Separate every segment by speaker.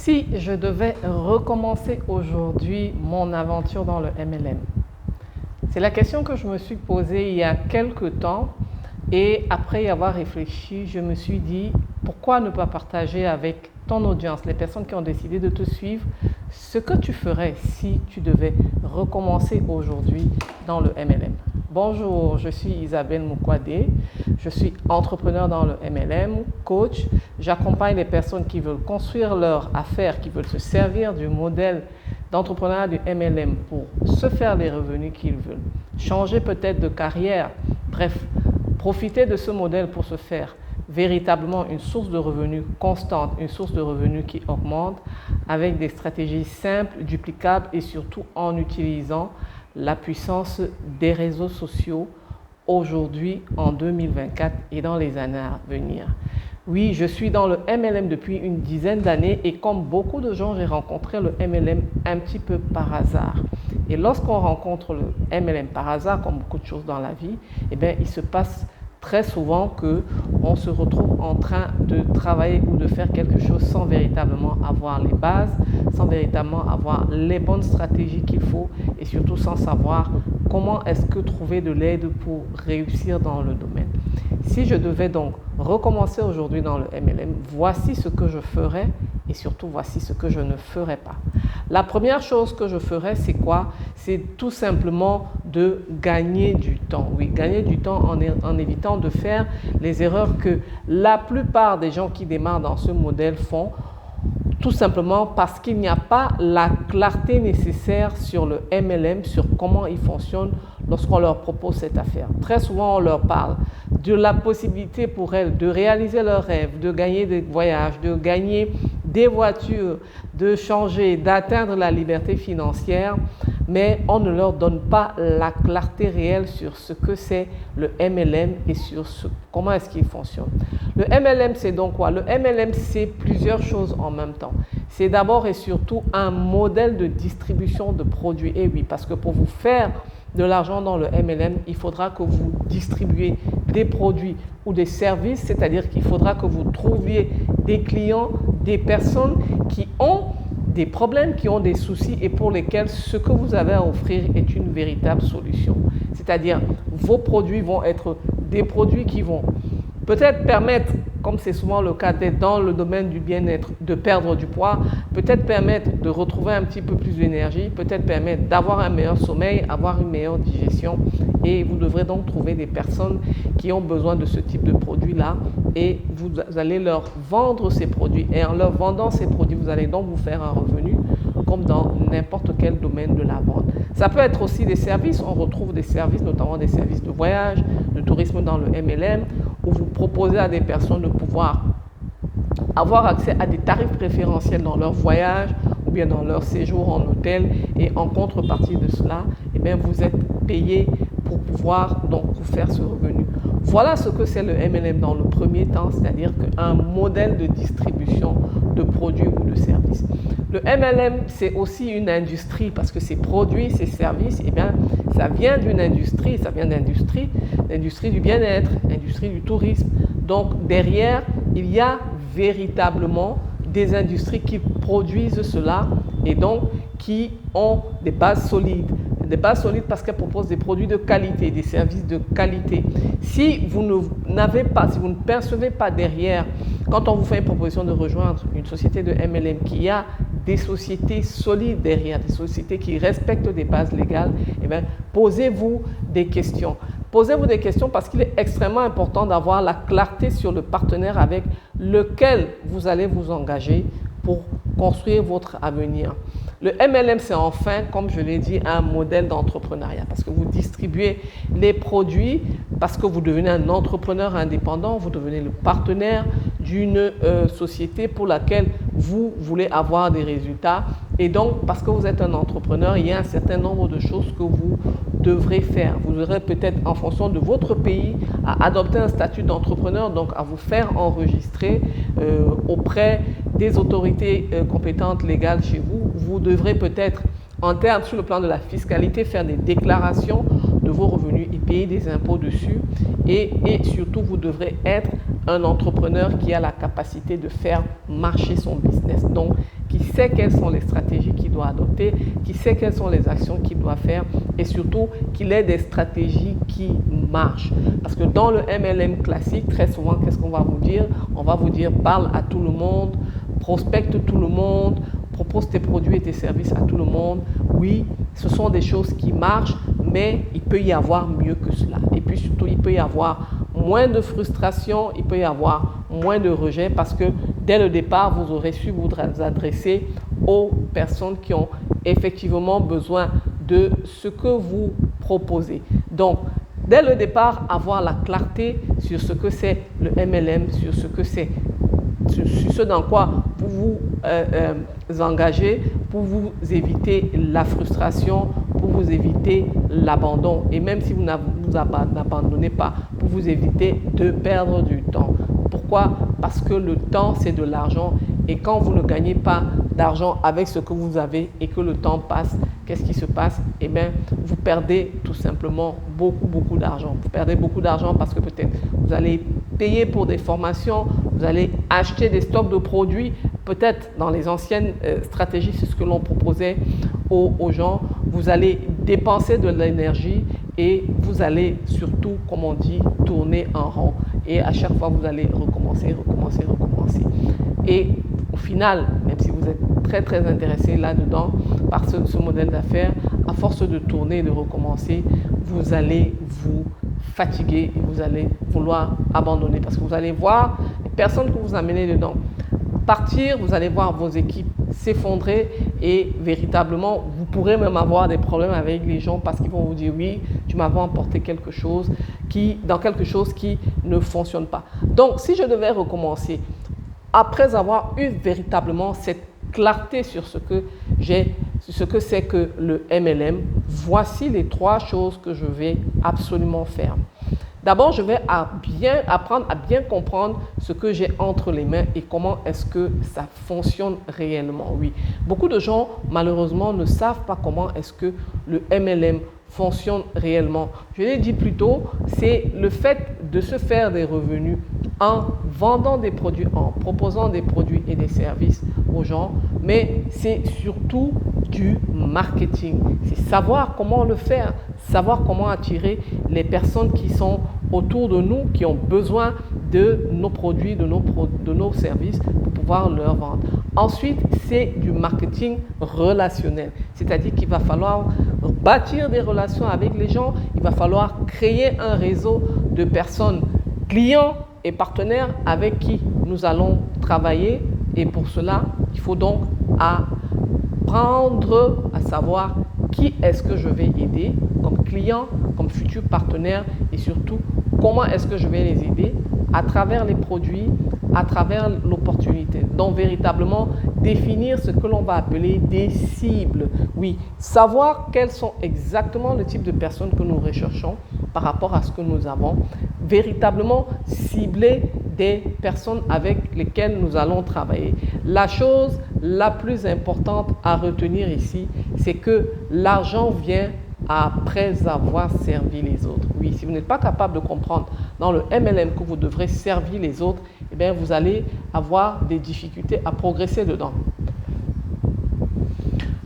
Speaker 1: Si je devais recommencer aujourd'hui mon aventure dans le MLM, c'est la question que je me suis posée il y a quelque temps et après y avoir réfléchi, je me suis dit pourquoi ne pas partager avec ton audience, les personnes qui ont décidé de te suivre, ce que tu ferais si tu devais recommencer aujourd'hui dans le MLM. Bonjour, je suis Isabelle Moukwade, je suis entrepreneur dans le MLM, coach. J'accompagne les personnes qui veulent construire leur affaire, qui veulent se servir du modèle d'entrepreneuriat du MLM pour se faire les revenus qu'ils veulent, changer peut-être de carrière, bref, profiter de ce modèle pour se faire véritablement une source de revenus constante, une source de revenus qui augmente avec des stratégies simples, duplicables et surtout en utilisant la puissance des réseaux sociaux aujourd'hui en 2024 et dans les années à venir. Oui, je suis dans le MLM depuis une dizaine d'années et comme beaucoup de gens, j'ai rencontré le MLM un petit peu par hasard. Et lorsqu'on rencontre le MLM par hasard, comme beaucoup de choses dans la vie, eh bien, il se passe très souvent qu'on se retrouve en train de travailler ou de faire quelque chose sans véritablement avoir les bases, sans véritablement avoir les bonnes stratégies qu'il faut et surtout sans savoir comment est-ce que trouver de l'aide pour réussir dans le domaine. Si je devais donc recommencer aujourd'hui dans le MLM, voici ce que je ferais et surtout voici ce que je ne ferais pas. La première chose que je ferais, c'est quoi? C'est tout simplement de gagner du temps. Oui, gagner du temps en évitant de faire les erreurs que la plupart des gens qui démarrent dans ce modèle font, tout simplement parce qu'il n'y a pas la clarté nécessaire sur le MLM, sur comment il fonctionne lorsqu'on leur propose cette affaire. Très souvent, on leur parle de la possibilité pour elles de réaliser leurs rêves, de gagner des voyages, de gagner des voitures, de changer, d'atteindre la liberté financière, mais on ne leur donne pas la clarté réelle sur ce que c'est le MLM et sur comment est-ce qu'il fonctionne. Le MLM, c'est donc quoi? Le MLM, c'est plusieurs choses en même temps. C'est d'abord et surtout un modèle de distribution de produits. Et oui, parce que pour vous faire de l'argent dans le MLM, il faudra que vous distribuiez des produits ou des services, c'est-à-dire qu'il faudra que vous trouviez des clients, des personnes qui ont des problèmes, qui ont des soucis et pour lesquels ce que vous avez à offrir est une véritable solution. C'est-à-dire vos produits vont être des produits qui vont peut-être permettre, comme c'est souvent le cas d'être dans le domaine du bien-être, de perdre du poids, peut-être permettre de retrouver un petit peu plus d'énergie, peut-être permettre d'avoir un meilleur sommeil, avoir une meilleure digestion. Et vous devrez donc trouver des personnes qui ont besoin de ce type de produit-là et vous allez leur vendre ces produits. Et en leur vendant ces produits, vous allez donc vous faire un revenu comme dans n'importe quel domaine de la vente. Ça peut être aussi des services. On retrouve des services, notamment des services de voyage, de tourisme dans le MLM, où vous proposez à des personnes de pouvoir avoir accès à des tarifs préférentiels dans leur voyage ou bien dans leur séjour en hôtel et en contrepartie de cela, eh bien, vous êtes payé pour pouvoir donc vous faire ce revenu. Voilà ce que c'est le MLM dans le premier temps, c'est-à-dire qu'un modèle de distribution de produits ou de services. Le MLM, c'est aussi une industrie parce que ces produits, ces services, eh bien, ça vient d'une industrie, l'industrie du bien-être, l'industrie du tourisme. Donc derrière, il y a véritablement des industries qui produisent cela et donc qui ont des bases solides. Des bases solides parce qu'elles proposent des produits de qualité, des services de qualité. Si vous ne percevez pas derrière, quand on vous fait une proposition de rejoindre une société de MLM qui a des sociétés solides derrière, des sociétés qui respectent des bases légales, eh bien, posez-vous des questions. Posez-vous des questions parce qu'il est extrêmement important d'avoir la clarté sur le partenaire avec lequel vous allez vous engager pour construire votre avenir. Le MLM, c'est enfin, comme je l'ai dit, un modèle d'entrepreneuriat parce que vous distribuez les produits, parce que vous devenez un entrepreneur indépendant, vous devenez le partenaire d'une société pour laquelle vous voulez avoir des résultats. Et donc, parce que vous êtes un entrepreneur, il y a un certain nombre de choses que vous devrez faire. Vous aurez peut-être, en fonction de votre pays, à adopter un statut d'entrepreneur, donc à vous faire enregistrer auprès des autorités compétentes légales chez vous. Vous devrez peut-être, en termes sur le plan de la fiscalité, faire des déclarations de vos revenus et payer des impôts dessus. Et surtout, vous devrez être un entrepreneur qui a la capacité de faire marcher son business. Donc, qui sait quelles sont les stratégies qu'il doit adopter, qui sait quelles sont les actions qu'il doit faire et surtout qu'il ait des stratégies qui marchent. Parce que dans le MLM classique, très souvent, qu'est-ce qu'on va vous dire? On va vous dire parle à tout le monde, prospecte tout le monde, propose tes produits et tes services à tout le monde. Oui, ce sont des choses qui marchent, mais il peut y avoir mieux que cela. Et puis surtout, il peut y avoir moins de frustration, il peut y avoir moins de rejet parce que dès le départ, vous aurez su vous adresser aux personnes qui ont effectivement besoin de ce que vous proposez. Donc, dès le départ, avoir la clarté sur ce que c'est le MLM, sur ce que c'est, sur ce dans quoi vous vous engagez pour vous éviter la frustration, pour vous éviter l'abandon. Et même si vous n'abandonnez pas, pour vous éviter de perdre du temps. Pourquoi? Parce que le temps, c'est de l'argent. Et quand vous ne gagnez pas d'argent avec ce que vous avez et que le temps passe, qu'est-ce qui se passe? Eh bien, vous perdez tout simplement beaucoup d'argent. Vous perdez beaucoup d'argent parce que peut-être vous allez payer pour des formations, vous allez acheter des stocks de produits. Peut-être dans les anciennes stratégies, c'est ce que l'on proposait aux gens. Vous allez dépenser de l'énergie et vous allez surtout, comme on dit, tourner en rond. Et à chaque fois, vous allez recommencer. Et au final, même si vous êtes très intéressé là-dedans par ce modèle d'affaires, à force de tourner et de recommencer, vous allez vous fatiguer et vous allez vouloir abandonner parce que vous allez voir les personnes que vous amenez dedans partir, vous allez voir vos équipes s'effondrer et véritablement, vous pourrez même avoir des problèmes avec les gens parce qu'ils vont vous dire oui, tu m'avais emporté quelque chose qui ne fonctionne pas. Donc, si je devais recommencer, après avoir eu véritablement cette clarté sur ce que c'est que le MLM, voici les 3 choses que je vais absolument faire. D'abord, je vais apprendre à bien comprendre ce que j'ai entre les mains et comment est-ce que ça fonctionne réellement. Oui, beaucoup de gens, malheureusement, ne savent pas comment est-ce que le MLM fonctionne réellement. Je l'ai dit plus tôt, c'est le fait de se faire des revenus en vendant des produits, en proposant des produits et des services aux gens, mais c'est surtout du marketing. C'est savoir comment le faire, savoir comment attirer les personnes qui sont autour de nous, qui ont besoin de nos produits, de nos services pour pouvoir leur vendre. Ensuite, c'est du marketing relationnel, c'est-à-dire qu'il va falloir bâtir des relations avec les gens, il va falloir créer un réseau de personnes, clients et partenaires avec qui nous allons travailler et pour cela, il faut donc apprendre à savoir qui est-ce que je vais aider comme client, comme futur partenaire et surtout comment est-ce que je vais les aider à travers les produits, à travers l'opportunité. Donc véritablement définir ce que l'on va appeler des cibles. Oui, savoir quels sont exactement le type de personnes que nous recherchons par rapport à ce que nous avons. Véritablement cibler des personnes avec lesquelles nous allons travailler. La chose la plus importante à retenir ici, c'est que l'argent vient après avoir servi les autres. Oui, si vous n'êtes pas capable de comprendre dans le MLM que vous devrez servir les autres, eh bien, vous allez avoir des difficultés à progresser dedans.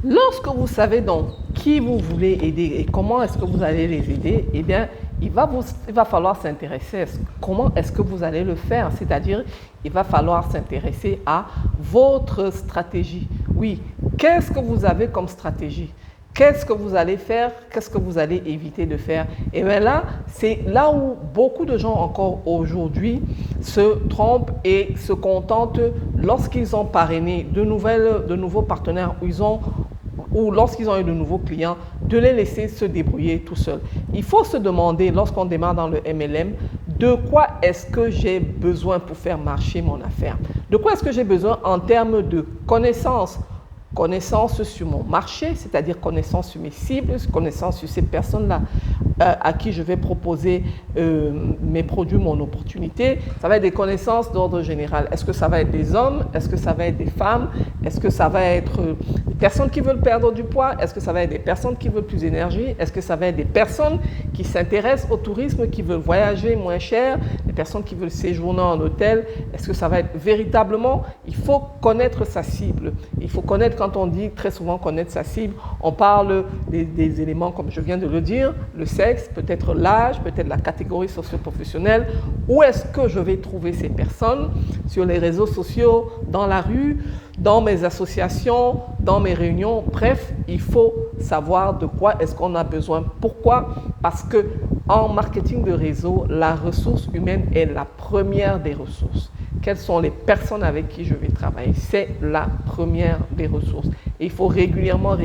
Speaker 1: Lorsque vous savez donc qui vous voulez aider et comment est-ce que vous allez les aider, eh bien, il va falloir s'intéresser à comment est-ce que vous allez le faire. C'est-à-dire, il va falloir s'intéresser à votre stratégie. Oui, qu'est-ce que vous avez comme stratégie? Qu'est-ce que vous allez faire? Qu'est-ce que vous allez éviter de faire? Et bien là, c'est là où beaucoup de gens encore aujourd'hui se trompent et se contentent lorsqu'ils ont parrainé de nouveaux partenaires ou lorsqu'ils ont eu de nouveaux clients, de les laisser se débrouiller tout seuls. Il faut se demander, lorsqu'on démarre dans le MLM, de quoi est-ce que j'ai besoin pour faire marcher mon affaire? De quoi est-ce que j'ai besoin en termes de connaissances? Connaissance sur mon marché, c'est-à-dire connaissance sur mes cibles, connaissance sur ces personnes-là à qui je vais proposer mes produits, mon opportunité. Ça va être des connaissances d'ordre général. Est-ce que ça va être des hommes? Est-ce que ça va être des femmes? Est-ce que ça va être des personnes qui veulent perdre du poids? Est-ce que ça va être des personnes qui veulent plus d'énergie? Est-ce que ça va être des personnes qui s'intéressent au tourisme, qui veulent voyager moins cher? Des personnes qui veulent séjourner en hôtel? Est-ce que ça va être véritablement? Il faut connaître sa cible. Il faut connaître, quand on dit très souvent connaître sa cible, on parle des éléments, comme je viens de le dire, le sexe, peut-être l'âge, peut-être la catégorie socio-professionnelle. Où est-ce que je vais trouver ces personnes? Sur les réseaux sociaux, dans la rue, dans mes associations, dans mes réunions. Bref, il faut savoir de quoi est-ce qu'on a besoin. Pourquoi? Parce que en marketing de réseau, la ressource humaine est la première des ressources. Quelles sont les personnes avec qui je vais travailler? C'est la première des ressources. Et il faut régulièrement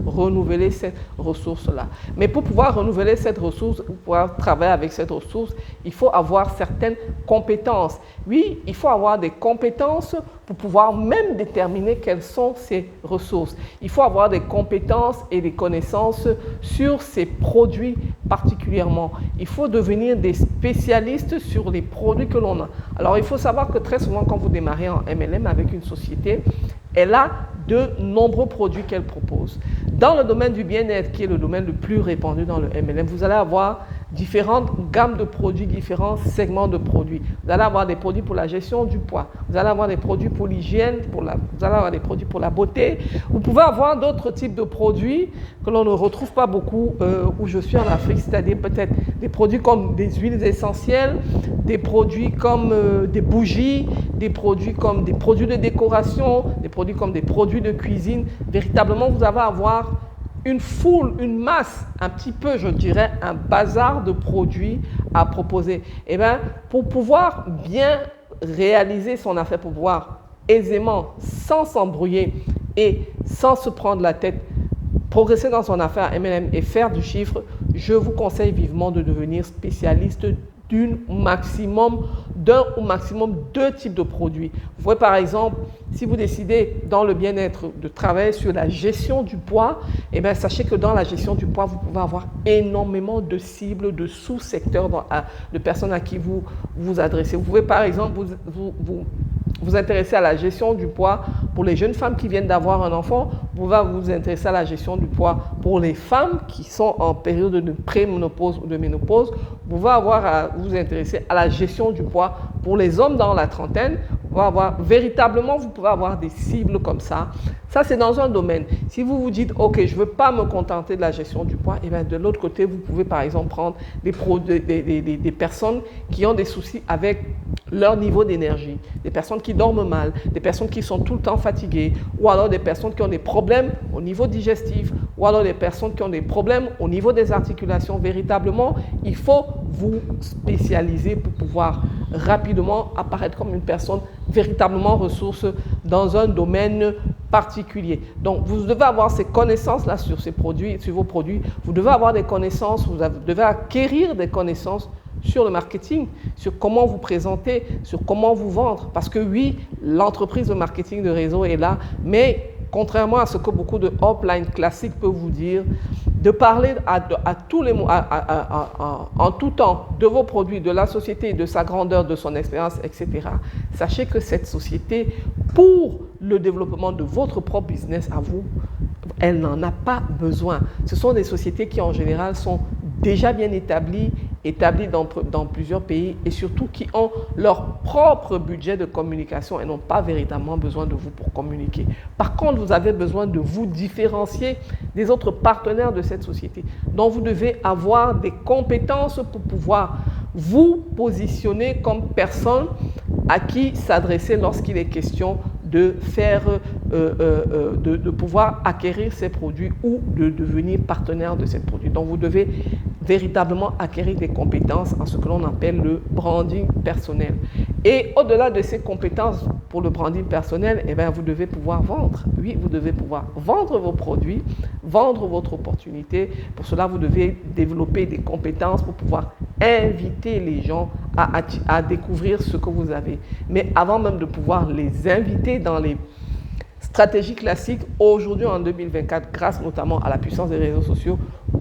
Speaker 1: renouveler cette ressource-là. Mais pour pouvoir renouveler cette ressource, pour pouvoir travailler avec cette ressource, il faut avoir certaines compétences. Oui, il faut avoir des compétences pour pouvoir même déterminer quelles sont ces ressources. Il faut avoir des compétences et des connaissances sur ces produits particulièrement. Il faut devenir des spécialistes sur les produits que l'on a. Alors, il faut savoir que très souvent, quand vous démarrez en MLM avec une société, elle a de nombreux produits qu'elle propose. Dans le domaine du bien-être, qui est le domaine le plus répandu dans le MLM, vous allez avoir différentes gammes de produits, différents segments de produits. Vous allez avoir des produits pour la gestion du poids, vous allez avoir des produits pour l'hygiène, vous allez avoir des produits pour la beauté. Vous pouvez avoir d'autres types de produits que l'on ne retrouve pas beaucoup où je suis en Afrique, c'est-à-dire peut-être des produits comme des huiles essentielles, des produits comme des bougies, des produits comme des produits de décoration, des produits comme des produits de cuisine. Véritablement, vous allez avoir une foule, une masse, un petit peu, je dirais, un bazar de produits à proposer. Et bien, pour pouvoir bien réaliser son affaire, pour pouvoir aisément, sans s'embrouiller et sans se prendre la tête, progresser dans son affaire MLM et faire du chiffre, je vous conseille vivement de devenir spécialiste d'un ou maximum deux types de produits. Vous voyez par exemple, si vous décidez dans le bien-être de travailler sur la gestion du poids, eh bien, sachez que dans la gestion du poids, vous pouvez avoir énormément de cibles, de sous-secteurs de personnes à qui vous vous adressez. Vous pouvez par exemple vous intéresser à la gestion du poids pour les jeunes femmes qui viennent d'avoir un enfant. Vous pouvez vous intéresser à la gestion du poids pour les femmes qui sont en période de pré-ménopause ou de ménopause. Vous pouvez vous intéresser à la gestion du poids pour les hommes dans la trentaine. Véritablement, vous pouvez avoir des cibles comme ça. Ça, c'est dans un domaine. Si vous vous dites, OK, je ne veux pas me contenter de la gestion du poids, et bien de l'autre côté, vous pouvez par exemple prendre des personnes qui ont des soucis avec leur niveau d'énergie, des personnes qui dorment mal, des personnes qui sont tout le temps fatiguées, ou alors des personnes qui ont des problèmes au niveau digestif, ou alors des personnes qui ont des problèmes au niveau des articulations. Véritablement, il faut vous spécialiser pour pouvoir rapidement apparaître comme une personne véritablement ressource dans un domaine particulier. Donc, vous devez avoir ces connaissances-là sur ces produits, sur vos produits. Vous devez avoir des connaissances, vous devez acquérir des connaissances sur le marketing, sur comment vous présenter, sur comment vous vendre. Parce que oui, l'entreprise de marketing de réseau est là, mais contrairement à ce que beaucoup de upline classiques peuvent vous dire, de parler à tous les mots, en tout temps de vos produits, de la société, de sa grandeur, de son expérience, etc. Sachez que cette société, pour le développement de votre propre business à vous, elle n'en a pas besoin. Ce sont des sociétés qui en général sont déjà bien établies dans plusieurs pays et surtout qui ont leur propre budget de communication et n'ont pas véritablement besoin de vous pour communiquer. Par contre, vous avez besoin de vous différencier des autres partenaires de cette société. Donc, vous devez avoir des compétences pour pouvoir vous positionner comme personne à qui s'adresser lorsqu'il est question de pouvoir acquérir ces produits ou de devenir partenaire de ces produits. Donc, vous devez véritablement acquérir des compétences en ce que l'on appelle le branding personnel. Et au-delà de ces compétences pour le branding personnel, eh bien, vous devez pouvoir vendre. Oui, vous devez pouvoir vendre vos produits, vendre votre opportunité. Pour cela, vous devez développer des compétences pour pouvoir inviter les gens à découvrir ce que vous avez. Mais avant même de pouvoir les inviter dans les stratégies classiques, aujourd'hui en 2024, grâce notamment à la puissance des réseaux sociaux,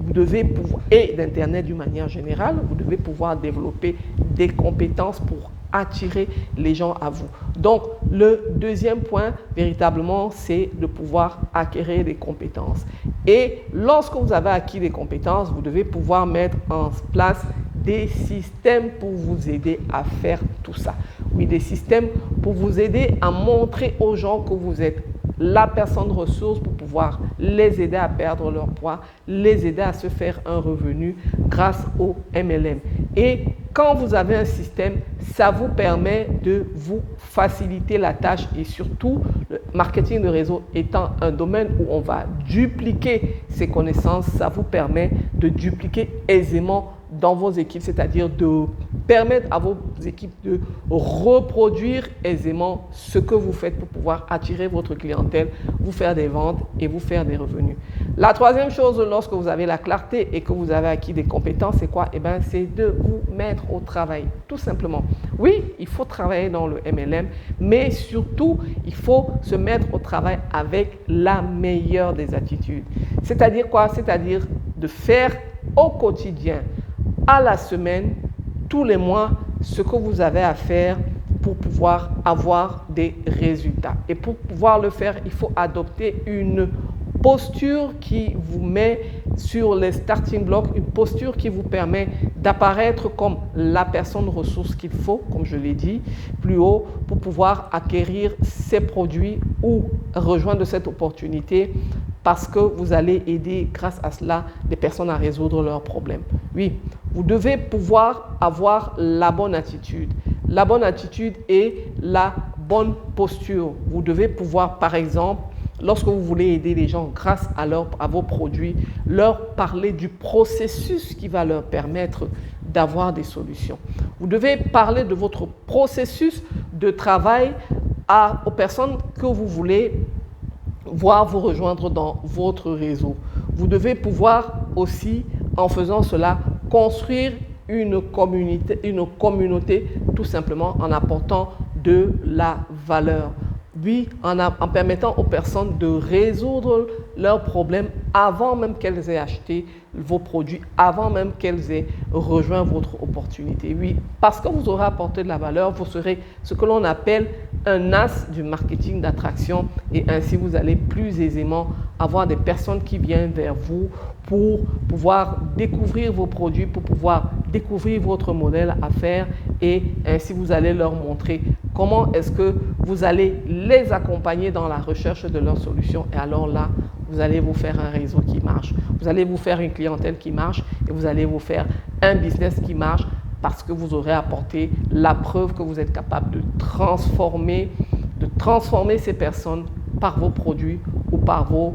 Speaker 1: vous devez pouvoir, et d'Internet d'une manière générale, vous devez pouvoir développer des compétences pour attirer les gens à vous. Donc, le deuxième point, véritablement, c'est de pouvoir acquérir des compétences. Et lorsque vous avez acquis des compétences, vous devez pouvoir mettre en place des systèmes pour vous aider à faire tout ça. Oui, des systèmes pour vous aider à montrer aux gens que vous êtes la personne ressource pour pouvoir les aider à perdre leur poids, les aider à se faire un revenu grâce au MLM. Et quand vous avez un système, ça vous permet de vous faciliter la tâche et surtout, le marketing de réseau étant un domaine où on va dupliquer ses connaissances, ça vous permet de dupliquer aisément dans vos équipes, c'est-à-dire de permettre à vos équipes de reproduire aisément ce que vous faites pour pouvoir attirer votre clientèle, vous faire des ventes et vous faire des revenus. La troisième chose, lorsque vous avez la clarté et que vous avez acquis des compétences, c'est quoi? Eh bien, c'est de vous mettre au travail, tout simplement. Oui, il faut travailler dans le MLM, mais surtout, il faut se mettre au travail avec la meilleure des attitudes. C'est-à-dire quoi? C'est-à-dire de faire au quotidien, à la semaine, tous les mois, ce que vous avez à faire pour pouvoir avoir des résultats. Et pour pouvoir le faire, il faut adopter une posture qui vous met sur les starting blocks, une posture qui vous permet d'apparaître comme la personne ressource qu'il faut, comme je l'ai dit plus haut, pour pouvoir acquérir ces produits ou rejoindre cette opportunité parce que vous allez aider grâce à cela des personnes à résoudre leurs problèmes. Oui, vous devez pouvoir avoir la bonne attitude. La bonne attitude et la bonne posture. Vous devez pouvoir, par exemple, lorsque vous voulez aider les gens grâce à vos produits, leur parler du processus qui va leur permettre d'avoir des solutions. Vous devez parler de votre processus de travail aux personnes que vous voulez voir vous rejoindre dans votre réseau. Vous devez pouvoir aussi, en faisant cela, construire une communauté tout simplement en apportant de la valeur. Oui, en permettant aux personnes de résoudre leurs problèmes avant même qu'elles aient acheté vos produits, avant même qu'elles aient rejoint votre opportunité. Oui, parce que vous aurez apporté de la valeur, vous serez ce que l'on appelle un as du marketing d'attraction et ainsi vous allez plus aisément avoir des personnes qui viennent vers vous pour pouvoir découvrir vos produits, pour pouvoir découvrir votre modèle à faire et ainsi vous allez leur montrer comment est-ce que vous allez les accompagner dans la recherche de leurs solutions et alors là, vous allez vous faire un réseau qui marche, vous allez vous faire une clientèle qui marche et vous allez vous faire un business qui marche parce que vous aurez apporté la preuve que vous êtes capable de transformer ces personnes par vos produits ou par vos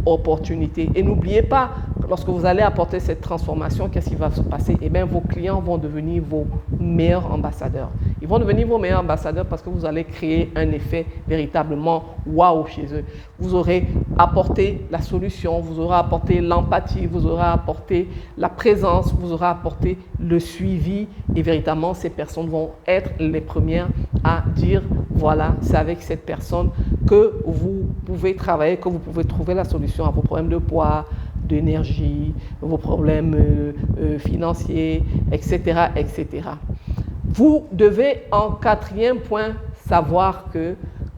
Speaker 1: opportunités. Et n'oubliez pas, lorsque vous allez apporter cette transformation, qu'est-ce qui va se passer? Eh bien, vos clients vont devenir vos meilleurs ambassadeurs. Ils vont devenir vos meilleurs ambassadeurs parce que vous allez créer un effet véritablement waouh chez eux. Vous aurez apporté la solution, vous aurez apporté l'empathie, vous aurez apporté la présence, vous aurez apporté le suivi et véritablement ces personnes vont être les premières à dire voilà, c'est avec cette personne que vous pouvez travailler, que vous pouvez trouver la solution à vos problèmes de poids, d'énergie, vos problèmes financiers, etc., etc. Vous devez en quatrième point savoir que,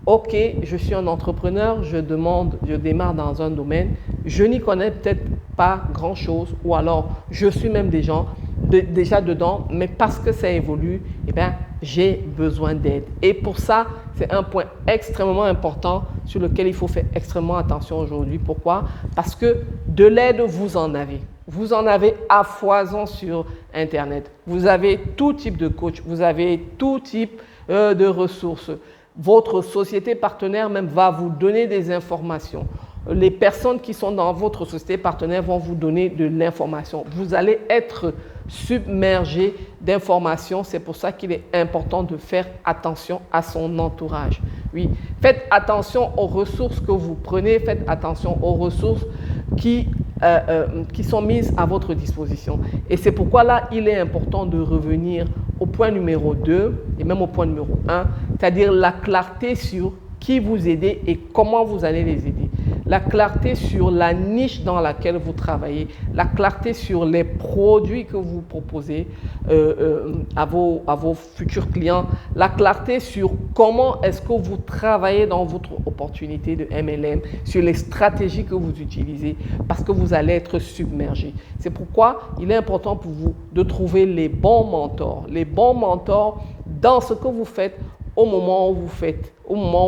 Speaker 1: ok, je suis un entrepreneur, je démarre dans un domaine, je n'y connais peut-être pas grand-chose ou alors je suis même déjà dedans, mais parce que ça évolue, eh bien, j'ai besoin d'aide. Et pour ça, c'est un point extrêmement important sur lequel il faut faire extrêmement attention aujourd'hui. Pourquoi? Parce que de l'aide, vous en avez. Vous en avez à foison sur Internet. Vous avez tout type de coach, vous avez tout type de ressources. Votre société partenaire même va vous donner des informations. Les personnes qui sont dans votre société partenaire vont vous donner de l'information. Vous allez être submergé d'informations. C'est pour ça qu'il est important de faire attention à son entourage. Oui, faites attention aux ressources que vous prenez. Faites attention aux ressources qui sont mises à votre disposition. Et c'est pourquoi là, il est important de revenir au point numéro 2 et même au point numéro 1, c'est-à-dire la clarté sur qui vous aider et comment vous allez les aider. la clarté sur la niche dans laquelle vous travaillez, la clarté sur les produits que vous proposez à vos futurs clients, la clarté sur comment est-ce que vous travaillez dans votre opportunité de MLM, sur les stratégies que vous utilisez, parce que vous allez être submergé. C'est pourquoi il est important pour vous de trouver les bons mentors dans ce que vous faites au moment où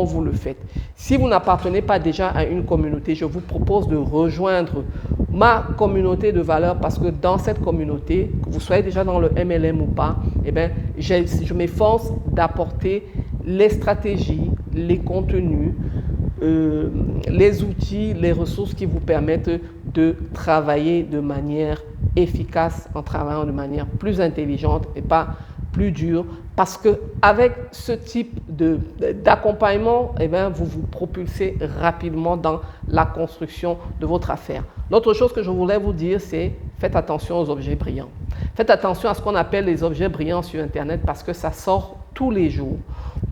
Speaker 1: vous le faites. Si vous n'appartenez pas déjà à une communauté, je vous propose de rejoindre ma communauté de valeurs parce que dans cette communauté, que vous soyez déjà dans le MLM ou pas, eh bien, je m'efforce d'apporter les stratégies, les contenus, les outils, les ressources qui vous permettent de travailler de manière efficace, en travaillant de manière plus intelligente et pas plus dur, parce qu'avec ce type d'accompagnement, eh bien, vous vous propulsez rapidement dans la construction de votre affaire. L'autre chose que je voulais vous dire, c'est faites attention aux objets brillants. Faites attention à ce qu'on appelle les objets brillants sur Internet parce que ça sort tous les jours.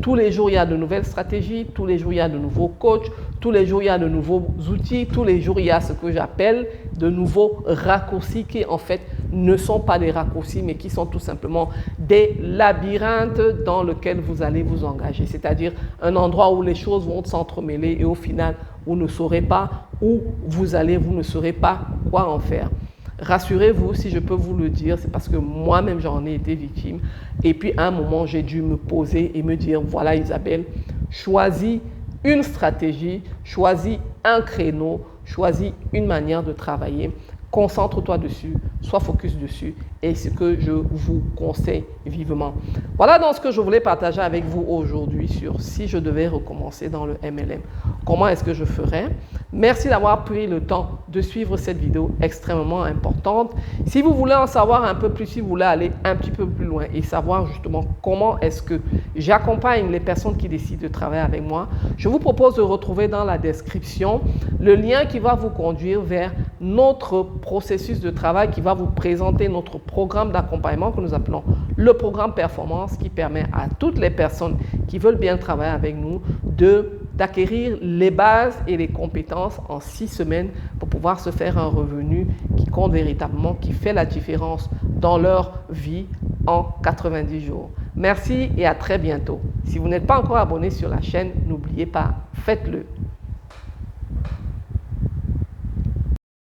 Speaker 1: Tous les jours, il y a de nouvelles stratégies, tous les jours, il y a de nouveaux coachs, tous les jours, il y a de nouveaux outils, tous les jours, il y a ce que j'appelle de nouveaux raccourcis qui, en fait, ne sont pas des raccourcis, mais qui sont tout simplement des labyrinthes dans lesquels vous allez vous engager. C'est-à-dire un endroit où les choses vont s'entremêler et au final, vous ne saurez pas où vous ne saurez pas quoi en faire. Rassurez-vous, si je peux vous le dire, c'est parce que moi-même j'en ai été victime. Et puis à un moment, j'ai dû me poser et me dire, voilà Isabelle, choisis une stratégie, choisis un créneau, choisis une manière de travailler. Concentre-toi dessus, sois focus dessus et c'est ce que je vous conseille vivement. Voilà donc ce que je voulais partager avec vous aujourd'hui sur si je devais recommencer dans le MLM. Comment est-ce que je ferais? Merci d'avoir pris le temps de suivre cette vidéo extrêmement importante. Si vous voulez en savoir un peu plus, si vous voulez aller un petit peu plus loin et savoir justement comment est-ce que j'accompagne les personnes qui décident de travailler avec moi, je vous propose de retrouver dans la description le lien qui va vous conduire vers notre processus de travail qui va vous présenter notre programme d'accompagnement que nous appelons le programme Performance qui permet à toutes les personnes qui veulent bien travailler avec nous d'acquérir les bases et les compétences en 6 semaines pour pouvoir se faire un revenu qui compte véritablement, qui fait la différence dans leur vie en 90 jours. Merci et à très bientôt. Si vous n'êtes pas encore abonné sur la chaîne, n'oubliez pas, faites-le.